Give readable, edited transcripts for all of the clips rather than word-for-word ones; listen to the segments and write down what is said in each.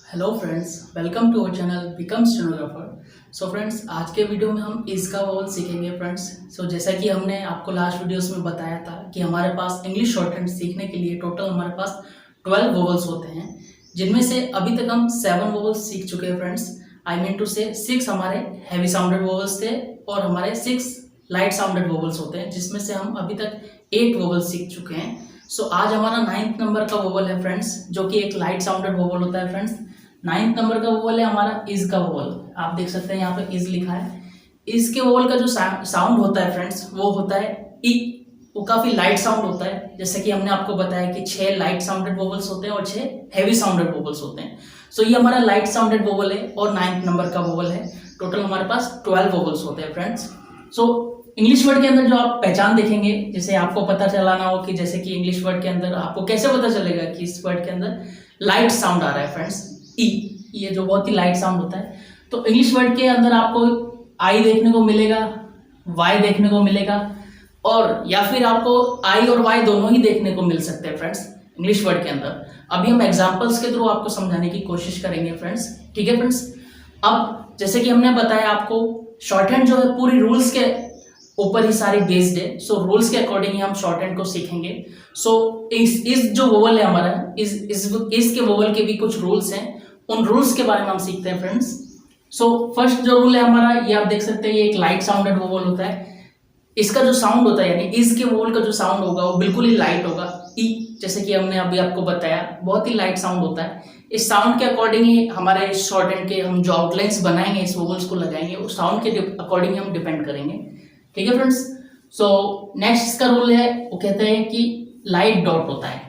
Hello friends, welcome to our channel become stenographer. So friends, आज के video में हम इज का वोवल सीखेंगे फ्रेंड्स। सो जैसा कि हमने आपको लास्ट वीडियोस में बताया था कि हमारे पास इंग्लिश शॉर्ट हैंड सीखने के लिए टोटल हमारे पास 12 वोवल्स होते हैं, जिनमें से अभी तक हम 7 वोवल्स सीख चुके हैं फ्रेंड्स। आई मीन टू से 6 हमारे हैवी साउंडेड वोवल्स थे और हमारे 6 लाइट साउंडेड वोवल्स होते हैं, जिसमें से हम अभी तक 8 वोवल्स सीख चुके हैं। सो आज हमारा 9th नंबर का वोवल है फ्रेंड्स, जो कि एक लाइट साउंडेड वोवल होता है फ्रेंड्स। 9th नंबर का वोवल है हमारा इज का वोवल। आप देख सकते हैं यहाँ पे इज लिखा है। इज के वोवल का जो साउंड होता है फ्रेंड्स, वो होता है ई। वो काफी लाइट साउंड होता है, जैसे कि हमने आपको बताया कि 6 लाइट साउंडेड वोवल्स होते हैं और 6 हैवी साउंडेड वोवल्स होते हैं। सो ये हमारा लाइट साउंडेड वोवल है और 9th नंबर का वोवल है। टोटल हमारे पास 12 वोवल्स होते हैं फ्रेंड्स। सो इंग्लिश वर्ड के अंदर जो आप पहचान देखेंगे, जैसे आपको पता चलाना हो कि जैसे कि इंग्लिश वर्ड के अंदर आपको कैसे पता चलेगा कि इस वर्ड के अंदर लाइट साउंड आ रहा है फ्रेंड्स। ई, ये जो बहुत ही लाइट साउंड होता है। तो इंग्लिश वर्ड के अंदर आपको आई देखने को मिलेगा, वाई देखने को मिलेगा, और या फिर आपको आई और वाई दोनों ही देखने को मिल सकते हैं फ्रेंड्स इंग्लिश वर्ड के अंदर। अभी हम एग्जांपल्स के थ्रू आपको समझाने की कोशिश करेंगे फ्रेंड्स, ठीक है फ्रेंड्स। अब जैसे कि हमने बताया आपको, शॉर्ट हैंड जो है पूरी रूल्स के ऊपर ही सारी बेस्ड है। सो रूल्स के अकॉर्डिंग ही हम शॉर्ट हैंड को सीखेंगे। सो इस जो वोवल है हमारा, इस के वोवल के भी कुछ रूल्स हैं, उन रूल्स के बारे में हम सीखते हैं फ्रेंड्स। सो फर्स्ट जो रूल है हमारा, ये आप देख सकते हैं, ये एक लाइट साउंडेड वोवल होता है। इसका जो साउंड होता है, यानी इस के वोवल का जो साउंड होगा वो बिल्कुल ही लाइट होगा। ई, जैसे कि हमने अभी आपको बताया, बहुत ही लाइट साउंड होता है। इस साउंड के अकॉर्डिंग ही हमारे शॉर्ट हैंड के हम जो आउटलाइंस बनाएंगे, इस वोवल्स को लगाएंगे, उस साउंड के अकॉर्डिंग हम डिपेंड करेंगे, ठीक है फ्रेंड्स। सो नेक्स्ट इसका रूल है, वो कहते हैं कि लाइट डॉट होता है।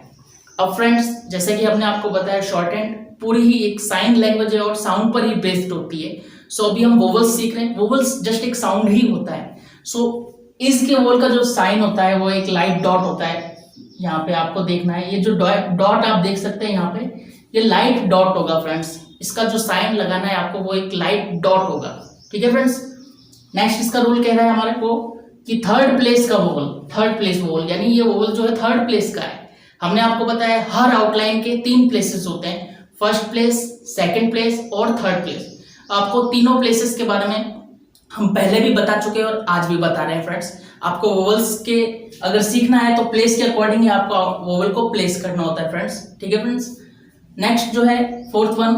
अब फ्रेंड्स, जैसे कि हमने आपको बताया, शॉर्ट हैंड पूरी ही एक साइन लैंग्वेज है और साउंड पर ही बेस्ड होती है। सो अभी हम वोवल्स सीख रहे हैं, वोवल्स जस्ट एक साउंड ही होता है। सो इसके वोवल का जो साइन होता है वो एक लाइट डॉट होता है। यहाँ पे आपको देखना है, ये जो डॉट आप देख सकते हैं यहाँ पे, ये लाइट डॉट होगा फ्रेंड्स। इसका जो साइन लगाना है आपको, वो एक लाइट डॉट होगा, ठीक है फ्रेंड्स। नेक्स्ट इसका रूल कह रहा है हमारे को कि थर्ड प्लेस का वोवल, थर्ड प्लेस वोवल, यानी ये वोवल जो है थर्ड प्लेस का है। हमने आपको बताया हर आउटलाइन के 3 प्लेसेस होते हैं, फर्स्ट प्लेस, सेकंड प्लेस और थर्ड प्लेस। आपको तीनों प्लेसेस के बारे में हम पहले भी बता चुके हैं और आज भी बता रहे हैं फ्रेंड्स। आपको वोवल्स के अगर सीखना है तो प्लेस के अकॉर्डिंग ही आपको वोवल को प्लेस करना होता है फ्रेंड्स, ठीक है फ्रेंड्स। नेक्स्ट जो है fourth one,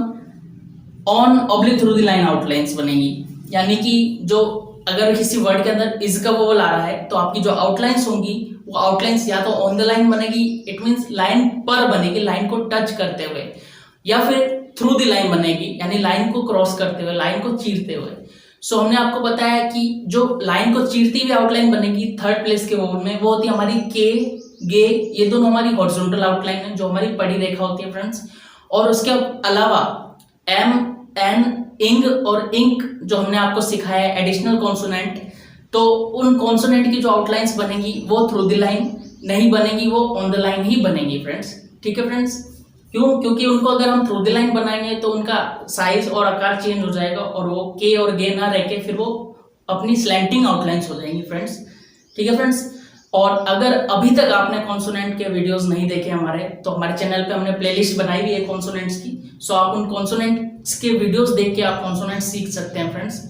on oblique through the line outlines बनेगी, यानी कि जो अगर किसी वर्ड के अंदर इज का वोवल आ रहा है तो आपकी जो आउटलाइंस होंगी, वो आउटलाइंस या तो ऑन द लाइन बनेगी, इट मींस लाइन पर बनेगी, लाइन को टच करते हुए, या फिर थ्रू द लाइन बनेगी, यानी लाइन को क्रॉस करते हुए, लाइन को चीरते हुए। सो हमने आपको बताया कि जो लाइन को चीरती हुई आउटलाइन बनेगी थर्ड प्लेस के वोवल में, वो होती है हमारी के, गे, ये दोनों हमारी हॉरिजॉन्टल आउटलाइन है, जो हमारी बड़ी रेखा होती है फ्रेंड्स। और उसके अलावा एम, एन, इंग और इंक जो हमने आपको सिखाया है, एडिशनल कॉन्सोनेंट, तो उन कॉन्सोनेंट की जो आउटलाइंस बनेगी वो थ्रू द लाइन नहीं बनेगी, वो ऑन द लाइन ही बनेगी फ्रेंड्स, ठीक है फ्रेंड्स। क्यों? क्योंकि उनको अगर हम थ्रू द लाइन बनाएंगे तो उनका साइज और आकार चेंज हो जाएगा और वो के और गे ना रह के फिर वो अपनी स्लैंटिंग आउटलाइंस हो जाएंगी फ्रेंड्स, ठीक है फ्रेंड्स। और अगर अभी तक आपने कॉन्सोनेंट के वीडियोस नहीं देखे हमारे, तो हमारे चैनल पे हमने प्लेलिस्ट बनाई हुई है कॉन्सोनेंट्स की। सो आप उन कॉन्सोनेंट्स के वीडियोस देख के आप कॉन्सोनेंट्स सीख सकते हैं फ्रेंड्स।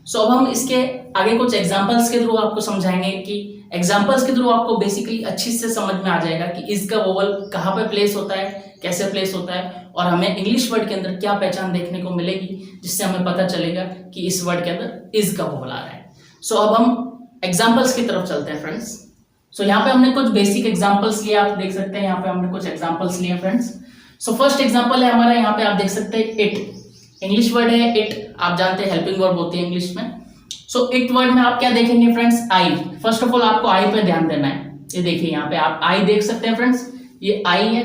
सो अब हम इसके आगे कुछ एग्जांपल्स के थ्रू आपको समझाएंगे कि एग्जांपल्स के थ्रू आपको बेसिकली अच्छी से समझ में आ जाएगा कि इसका वोवल कहाँ पे प्लेस होता है, कैसे प्लेस होता है, और हमें इंग्लिश वर्ड के अंदर क्या पहचान देखने को मिलेगी, जिससे हमें पता चलेगा कि इस वर्ड के अंदर इज का वोवल आ रहा है। सो अब हम एग्जाम्पल्स की तरफ चलते हैं फ्रेंड्स। सो यहाँ पे हमने कुछ बेसिक एग्जांपल्स लिए, आप देख सकते हैं यहाँ पे हमने कुछ एग्जांपल्स लिए फ्रेंड्स। सो फर्स्ट एग्जांपल है हमारा, यहाँ पे आप देख सकते हैं इट, इंग्लिश वर्ड है इट, आप जानते हैं हेल्पिंग वर्ब होती है इंग्लिश में। सो इट वर्ड में आप क्या देखेंगे friends, I. First of all आपको आई पे ध्यान देना है। ये देखिए यहाँ पे आप आई देख सकते हैं फ्रेंड्स, ये आई है।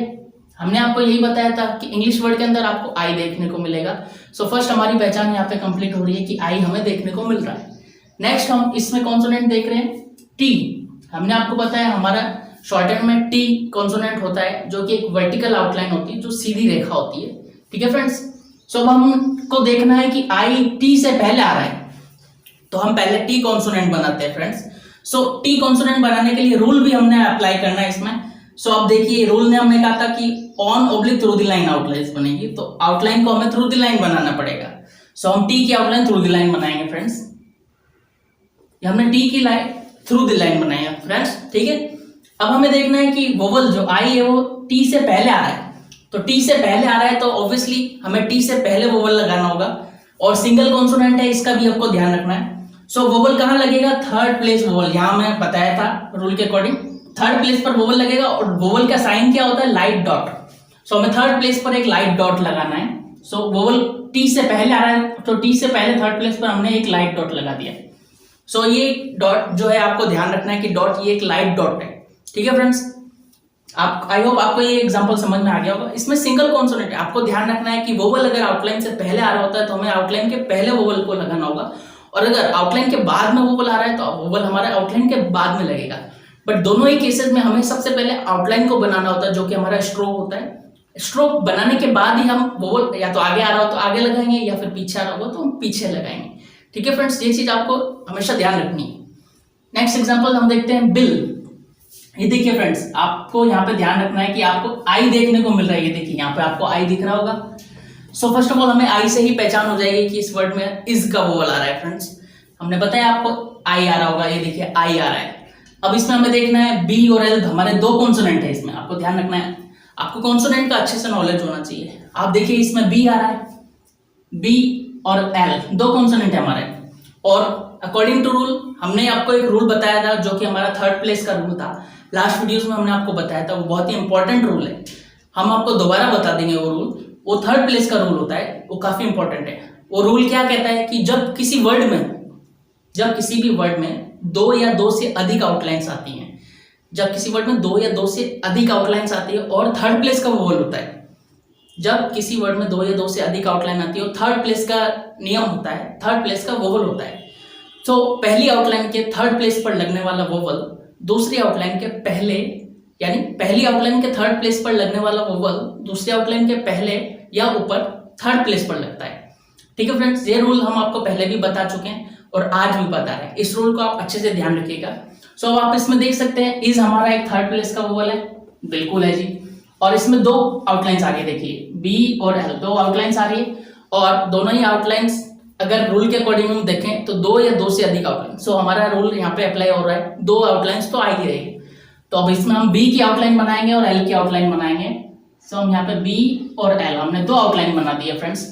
हमने आपको यही बताया था कि इंग्लिश वर्ड के अंदर आपको आई देखने को मिलेगा। सो फर्स्ट हमारी पहचान यहाँ पे कंप्लीट हो रही है कि आई हमें देखने को मिल रहा है। नेक्स्ट हम इसमें कॉन्सोनेंट देख रहे हैं टी। हमने आपको बताया हमारा शॉर्ट हैंड में टी कॉन्सोनेंट होता है, जो कि एक वर्टिकल आउटलाइन होती है, जो सीधी रेखा होती है, ठीक है फ्रेंड्स। सो अब हमको देखना है कि आई टी से पहले आ रहा है, तो हम पहले टी कॉन्सोनेंट बनाते हैं फ्रेंड्स। सो टी कॉन्सोनेंट बनाने के लिए रूल भी हमने अप्लाई करना है इसमें। सो अब देखिए रूल ने हमने कहा था कि on oblique through the line outline बनेगी, तो आउटलाइन को हमें थ्रू द लाइन बनाना पड़ेगा। सो हम टी की आउटलाइन थ्रू द लाइन बनाएंगे फ्रेंड्स। हमने टी की लाइन थ्रू द लाइन बनाई है फ्रेंड्स, ठीक है। अब हमें देखना है कि वोवल जो आई है वो टी से पहले आ रहा है, तो टी से पहले आ रहा है तो ऑब्वियसली हमें टी से पहले वोवल लगाना होगा, और सिंगल कॉन्सोनेंट है इसका भी आपको ध्यान रखना है। सो वोवल कहाँ लगेगा, थर्ड प्लेस वोवल, यहाँ मैं बताया था रूल के अकॉर्डिंग थर्ड प्लेस पर वोवल लगेगा, और वोवल का साइन क्या होता है, लाइट डॉट। सो हमें थर्ड प्लेस पर एक लाइट डॉट लगाना है। सो वोवल टी से पहले आ रहा है, तो टी से पहले थर्ड प्लेस पर हमने एक लाइट डॉट लगा दिया। सो ये डॉट जो है आपको ध्यान रखना है कि डॉट ये एक लाइट डॉट है, ठीक है फ्रेंड्स। आप आई होप आपको ये एग्जांपल समझ में आ गया होगा। इसमें सिंगल कॉन्सोनेंट है, आपको ध्यान रखना है कि वोवल अगर आउटलाइन से पहले आ रहा होता है तो हमें आउटलाइन के पहले वोवल को लगाना होगा, और अगर आउटलाइन के बाद में वोवल आ रहा है तो वोवल हमारे आउटलाइन के बाद में लगेगा। बट दोनों ही केसेस में हमें सबसे पहले आउटलाइन को बनाना होता है, जो कि हमारा स्ट्रोक होता है। स्ट्रोक बनाने के बाद ही हम वोवल या तो आगे आ रहा हो तो आगे लगाएंगे, या फिर पीछे आ रहा होगा तो हम पीछे लगाएंगे, ठीक है फ्रेंड्स। ये चीज आपको हमेशा ध्यान रखनी है। नेक्स्ट एग्जांपल हम देखते हैं बिल। ये देखिए फ्रेंड्स, आपको यहाँ पे ध्यान रखना है कि आपको आई देखने को मिल रहा है। ये देखिए यहाँ पे आपको आई दिख रहा होगा। सो फर्स्ट ऑफ ऑल हमें आई से ही पहचान हो जाएगी कि इस वर्ड में इज का वोवल आ रहा है फ्रेंड्स। हमने बताया आपको आई आ रहा होगा, ये देखिए आई आ रहा है। अब इसमें हमें देखना है बी और एल, हमारे दो कॉन्सोनेंट है इसमें, आपको ध्यान रखना है। आपको कॉन्सोनेंट का अच्छे से नॉलेज होना चाहिए। आप देखिए इसमें बी आ रहा है, बी और एल दो कॉन्सोनेंट है हमारे, और अकॉर्डिंग टू रूल हमने आपको एक रूल बताया था जो कि हमारा थर्ड प्लेस का रूल था। लास्ट वीडियोस में हमने आपको बताया था, वो बहुत ही इंपॉर्टेंट रूल है। हम आपको दोबारा बता देंगे वो रूल। वो थर्ड प्लेस का रूल होता है, वो काफी इंपॉर्टेंट है। वो रूल क्या कहता है कि जब किसी भी वर्ड में दो या दो से अधिक आउटलाइंस आती हैं, जब किसी वर्ड में दो या दो से अधिक आउटलाइंस आती है और थर्ड प्लेस का वोवल होता है, जब किसी वर्ड में दो या दो से अधिक आउटलाइन आती है और थर्ड प्लेस का नियम होता है, थर्ड प्लेस का वोवल होता है। तो पहली आउटलाइन के थर्ड प्लेस पर लगने वाला वोवल दूसरी आउटलाइन के पहले, यानी पहली आउटलाइन के थर्ड प्लेस पर लगने वाला वोवल दूसरी आउटलाइन के पहले या ऊपर थर्ड प्लेस पर लगता है, ठीक है फ्रेंड्स। ये रूल हम आपको पहले भी बता चुके हैं और आज भी बता रहे हैं। इस रूल को आप अच्छे से ध्यान रखिएगा। सो अब आप इसमें देख सकते हैं इज हमारा एक थर्ड प्लेस का वोवल है, बिल्कुल है जी। और इसमें दो आउटलाइंस आ रही है, देखिए बी और एल दो आउटलाइंस आ रही है, और दोनों ही आउटलाइंस अगर रूल के अकॉर्डिंग हम देखें तो दो या दो से अधिक आउटलाइन। सो हमारा रूल यहाँ पे अप्लाई हो रहा है, दो आउटलाइंस तो आ ही रहेगी। तो अब इसमें हम बी की आउटलाइन बनाएंगे और एल की आउटलाइन बनाएंगे। सो हम यहाँ पे बी और एल हमने दो आउटलाइन बना दी है फ्रेंड्स।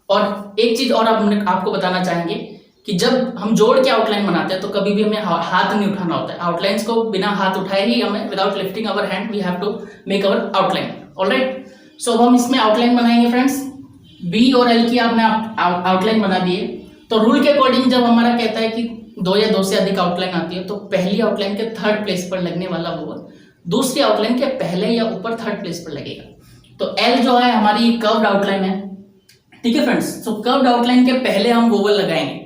और एक चीज और आपको बताना चाहेंगे कि जब हम जोड़ के आउटलाइन बनाते हैं तो कभी भी हमें हाथ नहीं उठाना होता है। आउटलाइंस को बिना हाथ उठाए ही हमें without lifting our hand we have to make our outline, alright. So अब हम इसमें आउटलाइन बनाएंगे फ्रेंड्स। बी और एल की आपने आउटलाइन बना दी है। तो रूल के अकॉर्डिंग जब हमारा कहता है कि दो या दो से अधिक आउटलाइन आती है तो पहली आउटलाइन के थर्ड प्लेस पर लगने वाला वोवल दूसरी आउटलाइन के पहले या ऊपर थर्ड प्लेस पर लगेगा। तो एल जो है हमारी कर्व्ड आउटलाइन है, ठीक है फ्रेंड्स। सो कर्व्ड आउटलाइन के पहले हम वोवल लगाएंगे,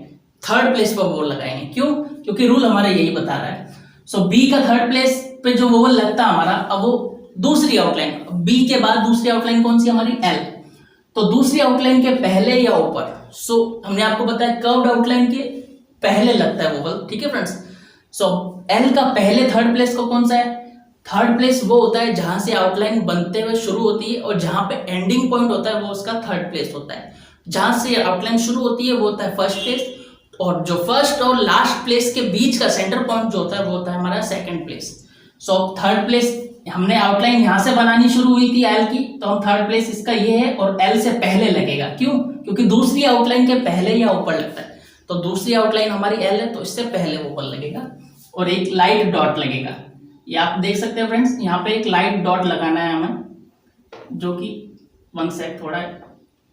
थर्ड प्लेस पर वोवल लगाएंगे। क्यों? क्योंकि रूल हमारा यही बता रहा है। सो बी का थर्ड प्लेस पे जो वोवल लगता है हमारा, अब वो दूसरी आउटलाइन, बी के बाद दूसरी आउटलाइन कौन सी हमारी, एल। तो दूसरी आउटलाइन के पहले या ऊपर, सो हमने आपको बताया कर्व्ड आउटलाइन के पहले लगता है वोवल, ठीक है फ्रेंड्स। सो एल का पहले थर्ड प्लेस को कौन सा है, थर्ड प्लेस वो होता है जहां से आउटलाइन बनते हुए शुरू होती है और जहां पे एंडिंग पॉइंट होता है वो उसका थर्ड प्लेस होता है। जहां से आउटलाइन शुरू होती है वो होता है फर्स्ट प्लेस, और जो फर्स्ट और लास्ट प्लेस के बीच का सेंटर पॉइंट जो होता है वो होता है हमारा second place. So third place हमने आउटलाइन यहां से बनानी शुरू हुई थी एल की, तो हम थर्ड प्लेस इसका ये है और एल से पहले लगेगा। क्यों? क्योंकि दूसरी आउटलाइन के पहले या ऊपर लगता है। तो दूसरी आउटलाइन हमारी एल है तो इससे पहले ऊपर लगेगा और एक लाइट डॉट लगेगा। ये आप देख सकते हैं फ्रेंड्स, यहाँ पे एक लाइट डॉट लगाना है हमें, जो कि वन सेक थोड़ा,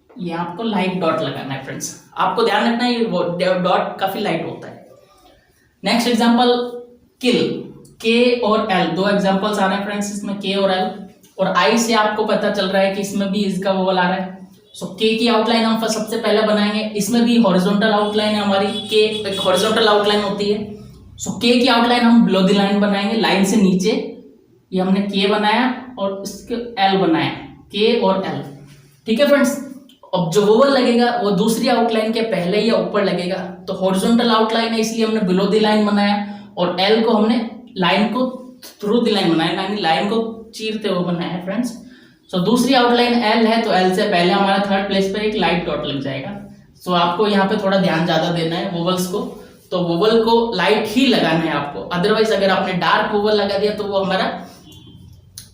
ये आपको लाइट डॉट लगाना है फ्रेंड्स। आपको ध्यान रखना है ये डॉट काफी लाइट होता है। नेक्स्ट एग्जांपल किल, के और एल दो एग्जांपल्स आ रहे हैं फ्रेंड्स इसमें, के और एल। और आई से आपको पता चल रहा है कि इसमें भी इसका वोवल आ रहा है। सो के की आउटलाइन हम सबसे पहले बनाएंगे। इसमें भी हॉरिजॉन्टल आउटलाइन है हमारी, के एक हॉरिजॉन्टल आउटलाइन होती है। सो के की आउटलाइन हम बिलो द लाइन बनाएंगे, लाइन से नीचे। ये हमने के बनाया और इसके एल बनाया, के और एल, ठीक है फ्रेंड्स। अब जो वोवल लगेगा वो दूसरी आउटलाइन के पहले या ऊपर लगेगा। तो हॉरिजॉन्टल आउटलाइन है इसलिए हमने बिलो द लाइन बनाया, और एल को हमने लाइन को थ्रू द लाइन बनाया, यानी लाइन को चीरते हुए बनाया है फ्रेंड्स। सो दूसरी आउटलाइन एल है, तो एल से पहले हमारा थर्ड प्लेस पे एक लाइट डॉट लग जाएगा। सो आपको यहाँ पे थोड़ा ध्यान ज्यादा देना है वोवल्स को, तो वोवल को लाइट ही लगाना है आपको, अदरवाइज अगर आपने डार्क वोवल लगा दिया तो वो हमारा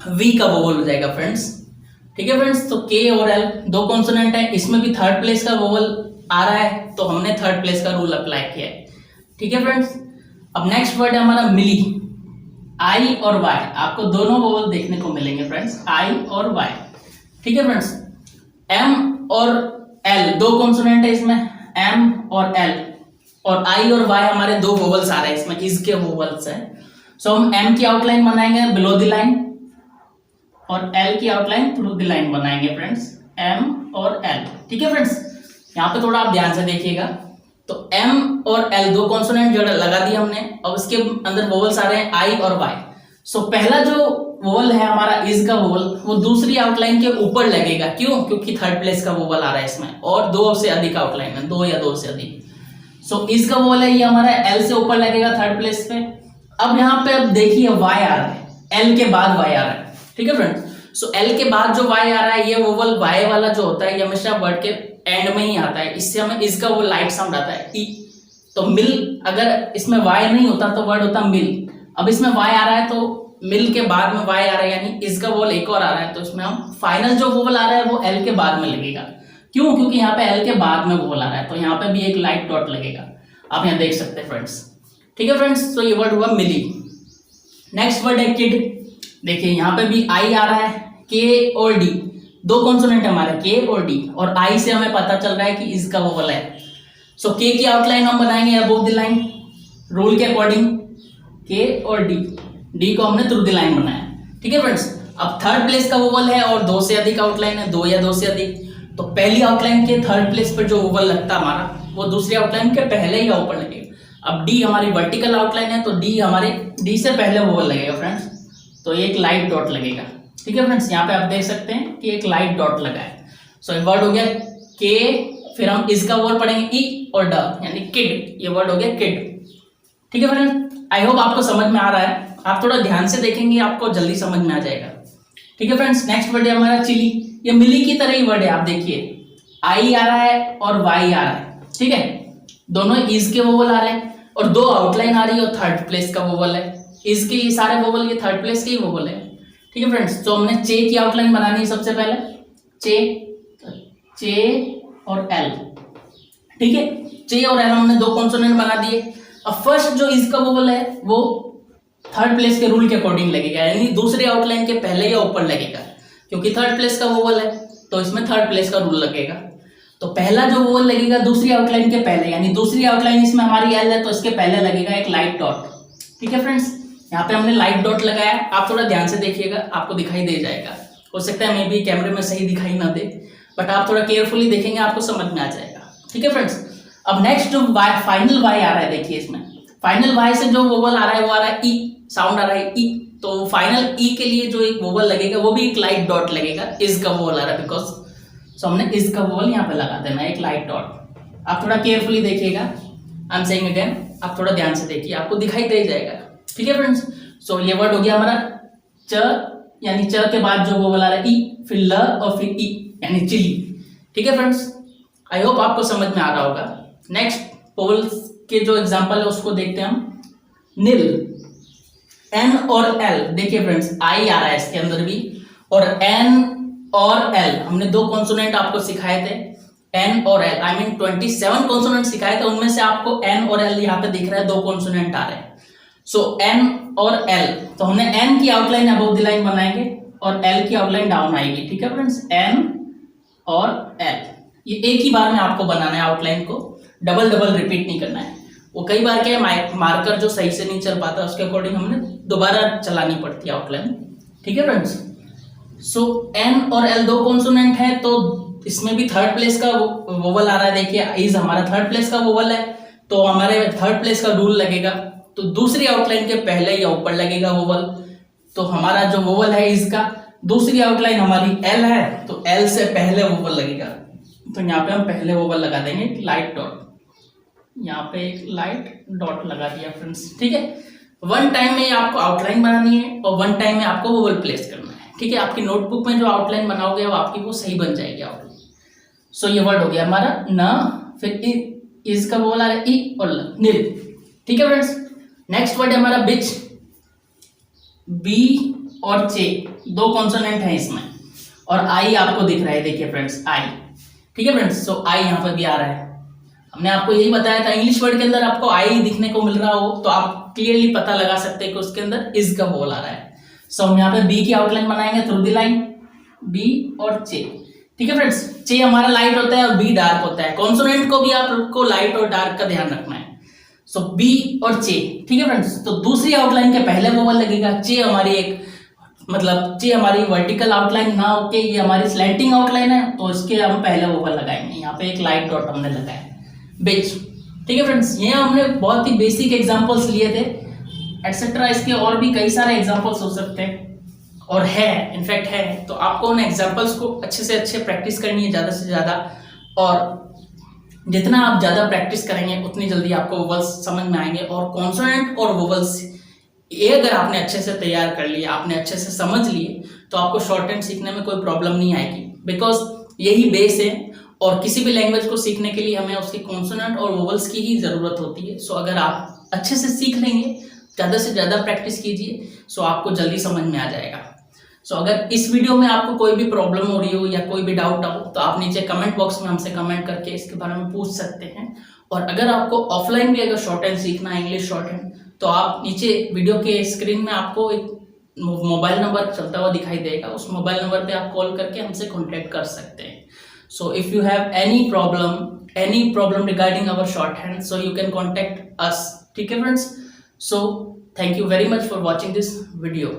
वी का वोवल हो जाएगा फ्रेंड्स। ठीक है फ्रेंड्स, तो के और एल दो कॉन्सोनेंट है, इसमें भी थर्ड प्लेस का वोवल आ रहा है, तो हमने थर्ड प्लेस का रूल अप्लाई किया है। ठीक है फ्रेंड्स, अब नेक्स्ट वर्ड है हमारा मिली। आई और वाई, आपको दोनों वोवल देखने को मिलेंगे फ्रेंड्स, आई और वाई। ठीक है फ्रेंड्स, एम और एल दो कॉन्सोनेंट है इसमें, एम और एल, और आई और वाई हमारे दो वोवल्स आ रहे हैं इसमें, इसके वोवल्स है। सो हम एम की आउटलाइन बनाएंगे बिलो द लाइन और एल की आउटलाइन थ्रू द लाइन बनाएंगे फ्रेंड्स, एम और एल। ठीक है फ्रेंड्स, यहाँ पे थोड़ा आप ध्यान से देखिएगा, तो एम और एल दो कॉन्सोनेंट जो लगा दिया हमने, और उसके अंदर वोवल्स आ रहे हैं आई और वाई। सो पहला जो वोवल है हमारा इज का वोवल, वो दूसरी आउटलाइन के ऊपर लगेगा, क्यों? क्योंकि थर्ड प्लेस का वोवल आ रहा है इसमें, और दो से अधिक आउटलाइन है, दो या दो से अधिक। सो इज का वोवल है ये हमारा एल से ऊपर लगेगा थर्ड प्लेस पे। अब यहाँ पे अब देखिए वाई आ रहा है, एल के बाद वाई आ रहा है। ठीक है फ्रेंड्स, सो एल के बाद जो वाई आ रहा है, ये वोवल वाई वाला जो होता है ये हमेशा वर्ड के एंड में ही आता है, इससे हमें इसका वो लाइट साउंड आता है ई। तो मिल, अगर इसमें वाई नहीं होता तो वर्ड होता मिल। अब इसमें वाई आ रहा है तो मिल के बाद में वाई आ रहा है, यानी इसका वोवल एक और आ रहा है, तो इसमें हम फाइनल जो वोवल आ रहा है वो एल के बाद में लगेगा। क्यों? क्योंकि यहाँ पे एल के बाद में वोवल आ रहा है, तो यहाँ पे भी एक लाइट डॉट लगेगा, आप यहाँ देख सकते हैं फ्रेंड्स। ठीक है फ्रेंड्स, तो ये वर्ड हुआ मिली। नेक्स्ट वर्ड है किड। देखिए यहाँ पे भी आई आ रहा है, के और डी दो कॉन्सोनेंट हमारे, के और डी, और आई से हमें पता चल रहा है कि इसका वोवल है। सो के की आउटलाइन हम बनाएंगे अबोव द लाइन, रूल के अकॉर्डिंग, के और डी, डी को हमने थ्रू द लाइन बनाया। ठीक है फ्रेंड्स, अब थर्ड प्लेस का वोवल है और दो से अधिक आउटलाइन है, दो या दो से अधिक, तो पहली आउटलाइन के थर्ड प्लेस पर जो वोवल लगता है हमारा, वो दूसरी आउटलाइन के पहले या ऊपर लगेगा। अब डी हमारी वर्टिकल आउटलाइन है, तो डी हमारे डी से पहले वोवल लगेगा फ्रेंड्स, तो ये एक लाइट डॉट लगेगा। ठीक है फ्रेंड्स, यहाँ पे आप देख सकते हैं कि एक लाइट डॉट लगा है। सो ये वर्ड हो गया के, फिर हम इसका वर्ड पढ़ेंगे ई और ड, यानी किड, ये वर्ड हो गया किड। ठीक है फ्रेंड्स, आई होप आपको समझ में आ रहा है, आप थोड़ा ध्यान से देखेंगे आपको जल्दी समझ में आ जाएगा। ठीक है फ्रेंड्स, नेक्स्ट वर्ड है हमारा चिली। ये मिली की तरह ही वर्ड है, आप देखिए आई आ रहा है और वाई आ रहा है। ठीक है, दोनों इज के वोवल आ रहे हैं, और दो आउटलाइन आ रही है और थर्ड प्लेस का वोवल है। इज के ये सारे वोवल ये थर्ड प्लेस के ही वोवल है। ठीक है फ्रेंड्स, तो हमने चे की आउटलाइन बनानी है सबसे पहले, चे और एल। ठीक है, चे और एल हमने दो कॉन्सोनेंट बना दिए। अब फर्स्ट जो इसका वोवल है वो थर्ड प्लेस के रूल के अकॉर्डिंग लगेगा, यानी दूसरी आउटलाइन के पहले या ऊपर लगेगा, क्योंकि थर्ड प्लेस का वोवल है तो इसमें थर्ड प्लेस का रूल लगेगा। तो पहला जो वोवल लगेगा दूसरी आउटलाइन के पहले, यानी दूसरी आउटलाइन इसमें हमारी एल है तो इसके पहले लगेगा एक लाइट डॉट। ठीक है फ्रेंड्स, यहाँ पे हमने लाइट डॉट लगाया, आप थोड़ा ध्यान से देखिएगा, आपको दिखाई दे जाएगा। हो सकता है मे बी कैमरे में सही दिखाई ना दे, बट आप थोड़ा केयरफुली देखेंगे आपको समझ में आ जाएगा। ठीक है फ्रेंड्स, अब नेक्स्ट जो फाइनल वाई आ रहा है, देखिए इसमें फाइनल वाई से जो वोवल आ रहा है वो आ रहा है ई, साउंड आ रहा है ई, तो फाइनल ई के लिए जो एक वोवल लगेगा वो भी एक लाइट डॉट लगेगा, इज का वोवल आ रहा है बिकॉज, सो हमने इज का वोवल यहाँ पे लगा देना एक लाइट डॉट। आप थोड़ा केयरफुली देखिएगा, आई एम सेइंग अगेन, आप थोड़ा ध्यान से देखिए, आपको दिखाई दे जाएगा। ठीक है फ्रेंड्स, सो ये वर्ड हो गया हमारा च, यानी च के बाद जो वोवल आ रहा है ई, फिर ल और फिर ई, यानी चिली। ठीक है फ्रेंड्स, आई होप आपको समझ में आ रहा होगा। नेक्स्ट वोवल्स के जो एग्जांपल है उसको देखते हैं हम। नील, एन और एल, देखिए फ्रेंड्स आई आ रहा है इसके अंदर भी, और एन और एल हमने दो कॉन्सोनेंट आपको सिखाए थे, एन और एल, आई मीन 27 कॉन्सोनेंट सिखाए थे, उनमें से आपको एन और एल यहाँ पे दिख रहा है, दो कॉन्सोनेंट आ रहे हैं। सो एन और एल, तो हमने एन की आउटलाइन अबव द लाइन बनाएंगे और एल की आउटलाइन डाउन आएगी। ठीक है फ्रेंड्स, एन और एल, ये एक ही बार में आपको बनाना है आउटलाइन को, डबल डबल रिपीट नहीं करना है। वो कई बार क्या है, मार्कर जो सही से नहीं चल पाता उसके अकॉर्डिंग हमने दोबारा चलानी पड़ती है आउटलाइन। ठीक है फ्रेंड्स, सो एन और एल दो कॉन्सोनेंट है, तो इसमें भी थर्ड प्लेस का वोवल आ रहा है। देखिए इज हमारा थर्ड प्लेस का वोवल है, तो हमारे थर्ड प्लेस का रूल लगेगा, तो दूसरी आउटलाइन के पहले या ऊपर लगेगा वोवल। तो हमारा जो वोवल है इसका, दूसरी आउटलाइन हमारी एल है, तो एल से पहले वोवल लगेगा, तो यहाँ पे हम पहले वोवल लगा देंगे लाइट डॉट, यहाँ पे एक लाइट डॉट लगा दिया फ्रेंड्स। ठीक है, वन टाइम में आपको आउटलाइन बनानी है और वन टाइम में आपको वोवल प्लेस करना है। ठीक है, आपकी नोटबुक में जो आउटलाइन बनाओगे वो आपकी वो सही बन जाएगी आउटलाइन। सो ये वर्ड हो गया हमारा न, फिर इज का बोल आ रहा है ई और ल, नील। ठीक है फ्रेंड्स, नेक्स्ट वर्ड है हमारा बिच, बी और चे, दो कॉन्सोनेंट है इसमें, और आई आपको दिख रहा है, देखिए फ्रेंड्स आई। ठीक है फ्रेंड्स, सो आई यहाँ पर भी आ रहा है। हमने आपको यही बताया था, इंग्लिश वर्ड के अंदर आपको आई दिखने को मिल रहा हो तो आप क्लियरली पता लगा सकते हैं कि उसके अंदर इज का बोल आ रहा है। सो हम यहाँ पे बी की आउटलाइन बनाएंगे थ्रू द लाइन, बी और चे। ठीक है फ्रेंड्स, चे हमारा लाइट होता है और बी डार्क होता है। कॉन्सोनेंट को भी आपको लाइट और डार्क का ध्यान रखना है। सो बी और चे। ठीक है फ्रेंड्स, तो दूसरी आउटलाइन के पहले वोवल लगेगा। चे हमारी एक मतलब चे हमारी वर्टिकल आउटलाइन ना होके ये हमारी स्लैंटिंग आउटलाइन है, तो इसके हम पहले वोवल लगाएंगे। यहाँ पे एक लाइट डॉट हमने लगाया, बिच। ठीक है फ्रेंड्स, ये हमने बहुत ही बेसिक एग्जांपल्स लिए थे, एटसेट्रा। इसके और भी कई सारे एग्जांपल्स हो सकते हैं और है, इनफैक्ट है। तो आपको उन एग्जांपल्स को अच्छे से अच्छे प्रैक्टिस करनी है, ज़्यादा से ज़्यादा, और जितना आप ज़्यादा प्रैक्टिस करेंगे उतनी जल्दी आपको वोवल्स समझ में आएंगे। और कॉन्सोनेंट और वोवल्स ये अगर आपने अच्छे से तैयार कर लिया, आपने अच्छे से समझ लिए, तो आपको शॉर्ट हैंड सीखने में कोई प्रॉब्लम नहीं आएगी, बिकॉज यही बेस है। और किसी भी लैंग्वेज को सीखने के लिए हमें उसकी कॉन्सोनेंट और वोवल्स की ही ज़रूरत होती है। सो अगर आप अच्छे से सीख लेंगे, ज़्यादा से ज़्यादा प्रैक्टिस कीजिए, सो आपको जल्दी समझ में आ जाएगा। सो अगर इस वीडियो में आपको कोई भी प्रॉब्लम हो रही हो या कोई भी डाउट हो, तो आप नीचे कमेंट बॉक्स में हमसे कमेंट करके इसके बारे में पूछ सकते हैं। और अगर आपको ऑफलाइन भी अगर शॉर्ट हैंड सीखना है, इंग्लिश शॉर्ट हैंड, तो आप नीचे वीडियो के स्क्रीन में आपको एक मोबाइल नंबर चलता हुआ दिखाई देगा, उस मोबाइल नंबर पे आप कॉल करके हमसे कॉन्टेक्ट कर सकते हैं। So if you have any problem regarding our short hand, so you can contact us. ठीक है friends, so thank you very much for watching this video.